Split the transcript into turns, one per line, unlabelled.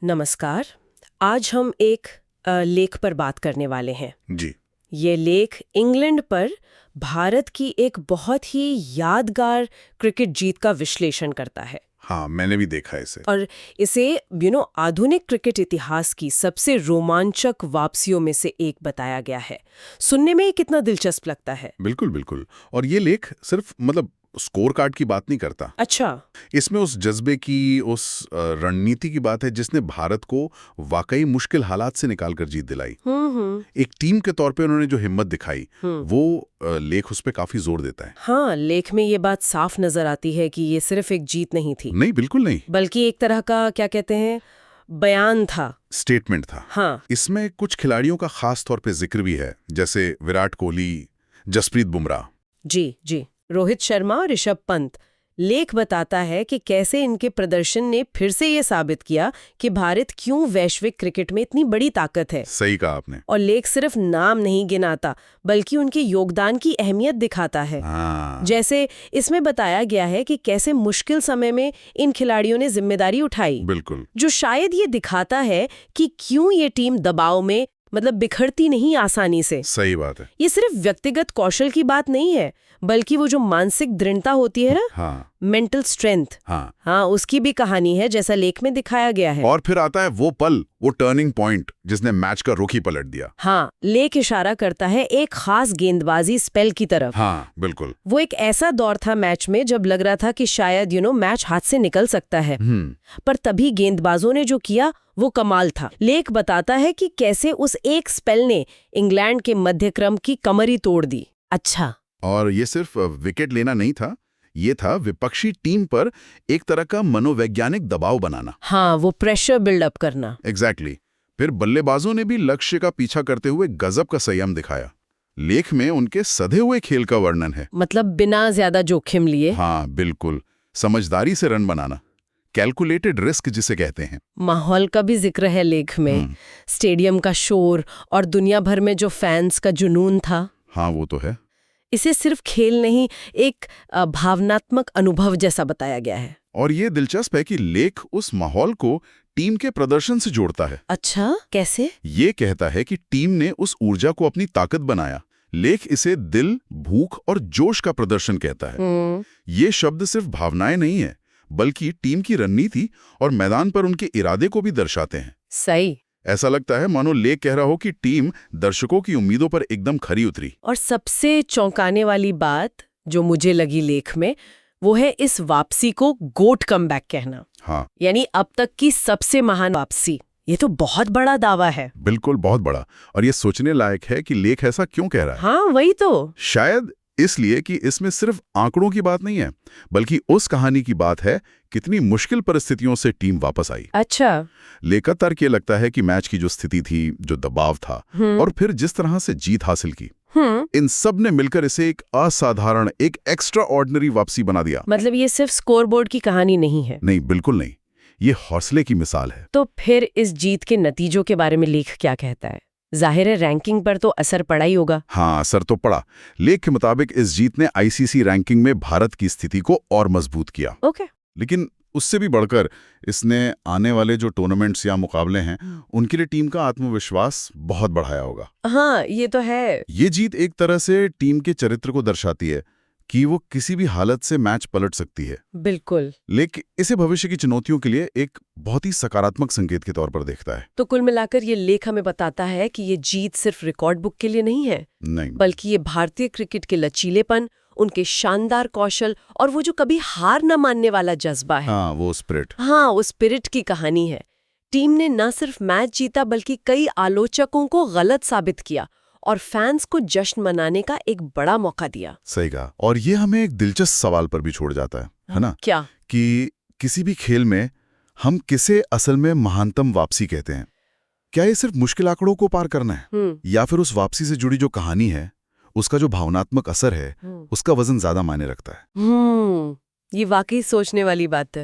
नमस्कार। आज हम एक लेख पर बात करने वाले हैं
जी।
ये लेख इंग्लैंड पर भारत की एक बहुत ही यादगार क्रिकेट जीत का विश्लेषण करता है।
हाँ, मैंने भी देखा है इसे।
और इसे आधुनिक क्रिकेट इतिहास की सबसे रोमांचक वापसियों में से एक बताया गया है। सुनने में ये कितना दिलचस्प लगता है।
बिल्कुल बिल्कुल। और ये लेख सिर्फ स्कोर कार्ड की बात नहीं करता।
अच्छा।
इसमें उस जज्बे की, उस रणनीति की बात है जिसने भारत को वाकई मुश्किल हालात से निकालकर जीत दिलाई। एक टीम के तौर पे उन्होंने जो हिम्मत दिखाई वो लेख उस पे काफी जोर देता है।
हाँ, लेख में ये बात साफ नजर आती है कि ये सिर्फ एक जीत नहीं थी।
नहीं, बिल्कुल नहीं,
बल्कि एक तरह का क्या कहते हैं, बयान था,
स्टेटमेंट था।
हाँ।
इसमें कुछ खिलाड़ियों का खास तौर पे जिक्र भी है, जैसे विराट कोहली, जसप्रीत बुमराह।
जी, रोहित शर्मा और ऋषभ पंत। लेख बताता है कि कैसे इनके प्रदर्शन ने फिर से ये साबित किया कि भारत क्यों वैश्विक क्रिकेट में इतनी बड़ी ताकत है।
सही कहा आपने।
और लेख सिर्फ नाम नहीं गिनाता बल्कि उनके योगदान की अहमियत दिखाता है। जैसे इसमें बताया गया है कि कैसे मुश्किल समय में इन खिलाड़ियों ने जिम्मेदारी उठाई।
बिल्कुल।
जो शायद ये दिखाता है कि क्यों ये टीम दबाव में बिखरती नहीं आसानी से।
सही बात है।
ये सिर्फ व्यक्तिगत कौशल की बात नहीं है, बल्कि वो जो मानसिक दृढ़ता होती है ना,
हाँ।
मेंटल स्ट्रेंथ, हाँ, उसकी भी कहानी है, जैसा लेख में दिखाया गया है।
और फिर आता है वो पल, वो टर्निंग पॉइंट जिसने मैच का रुख ही पलट दिया।
हाँ, लेख इशारा करता है एक खास गेंदबाजी स्पेल की तरफ।
हाँ, बिल्कुल।
वो एक ऐसा दौर था मैच में जब लग रहा था कि शायद मैच हाथ से निकल सकता है। पर तभी गेंदबाजों ने जो किया वो कमाल था। लेख बताता है कि कैसे उस एक स्पेल ने इंग्लैंड के मध्यक्रम की कमर ही तोड़ दी। अच्छा।
और ये सिर्फ विकेट लेना नहीं था, ये था विपक्षी टीम पर एक तरह का मनोवैज्ञानिक दबाव बनाना।
हाँ, वो प्रेशर बिल्डअप करना।
एग्जैक्टली। फिर बल्लेबाजों ने भी लक्ष्य का पीछा करते हुए गजब का संयम दिखाया। लेख में उनके सधे हुए खेल का वर्णन है।
बिना ज्यादा जोखिम लिए।
हाँ, बिल्कुल। समझदारी से रन बनाना, कैलकुलेटेड रिस्क जिसे कहते हैं।
माहौल का भी जिक्र है लेख में। स्टेडियम का शोर और दुनिया भर में जो फैंस का जुनून था।
हाँ, वो तो है।
इसे सिर्फ खेल नहीं, एक भावनात्मक अनुभव जैसा बताया गया है।
और ये दिलचस्प है कि लेख उस माहौल को टीम के प्रदर्शन से जोड़ता है।
अच्छा, कैसे?
ये कहता है कि टीम ने उस ऊर्जा को अपनी ताकत बनाया। लेख इसे दिल, भूख और जोश का प्रदर्शन कहता है। ये शब्द सिर्फ भावनाएं नहीं है, बल्कि टीम की रणनीति और मैदान पर उनके इरादे को भी दर्शाते हैं।
सही।
ऐसा लगता है मानो लेख कह रहा हो कि टीम दर्शकों की उम्मीदों पर एकदम खरी उतरी।
और सबसे चौंकाने वाली बात जो मुझे लगी लेख में, वो है इस वापसी को गोट कमबैक कहना।
हाँ।
यानी अब तक की सबसे महान वापसी। ये तो बहुत बड़ा दावा है।
बिल्कुल, बहुत बड़ा। और ये सोचने लायक है कि लेख ऐसा क्यों कह रहा है।
हाँ, वही तो।
शायद इसलिए कि इसमें सिर्फ आंकड़ों की बात नहीं है, बल्कि उस कहानी की बात है कितनी मुश्किल परिस्थितियों से टीम वापस आई।
अच्छा।
लेख का तर्क ये लगता है कि मैच की जो स्थिति थी, जो दबाव था, और फिर जिस तरह से जीत हासिल की, इन सब ने मिलकर इसे एक असाधारण, एक एक्स्ट्रा ऑर्डिनरी वापसी बना दिया।
ये सिर्फ स्कोरबोर्ड की कहानी नहीं है।
नहीं, बिल्कुल नहीं। ये हौसले की मिसाल है।
तो फिर इस जीत के नतीजों के बारे में लेख क्या कहता है? जाहिर है रैंकिंग पर तो असर पड़ा ही होगा।
हाँ, असर तो पड़ा। लेख के मुताबिक इस जीत ने आईसीसी रैंकिंग में भारत की स्थिति को और मजबूत किया।
ओके।
लेकिन उससे भी बढ़कर इसने आने वाले जो टूर्नामेंट्स या मुकाबले हैं, उनके लिए टीम का आत्मविश्वास बहुत बढ़ाया होगा।
हाँ, ये तो है।
ये जीत एक तरह से टीम के चरित्र को दर्शाती है कि वो किसी भी हालत से मैच पलट सकती है।
बिल्कुल।
लेकिन इसे भविष्य की चुनौतियों के लिए एक बहुत ही सकारात्मक संकेत के तौर पर देखता है।
तो कुल मिलाकर ये लेख हमें बताता है कि ये जीत सिर्फ रिकॉर्ड बुक के लिए नहीं है,
नहीं,
बल्कि ये भारतीय क्रिकेट के लचीलेपन, उनके शानदार कौशल और वो जो कभी हार न मानने वाला जज्बा है।
हाँ, वो स्पिरिट।
हाँ, उस स्पिरिट की कहानी है। टीम ने न सिर्फ मैच जीता बल्कि कई आलोचकों को गलत साबित किया और फैंस को जश्न मनाने का एक बड़ा मौका दिया।
सही कहा। और ये हमें एक दिलचस्प सवाल पर भी छोड़ जाता है ना?
क्या?
कि किसी भी खेल में हम किसे असल में महानतम वापसी कहते हैं? क्या ये सिर्फ मुश्किल आंकड़ों को पार करना है, या फिर उस वापसी से जुड़ी जो कहानी है, उसका जो भावनात्मक असर है, उसका वजन ज्यादा मायने रखता है?
ये वाकई सोचने वाली बात है।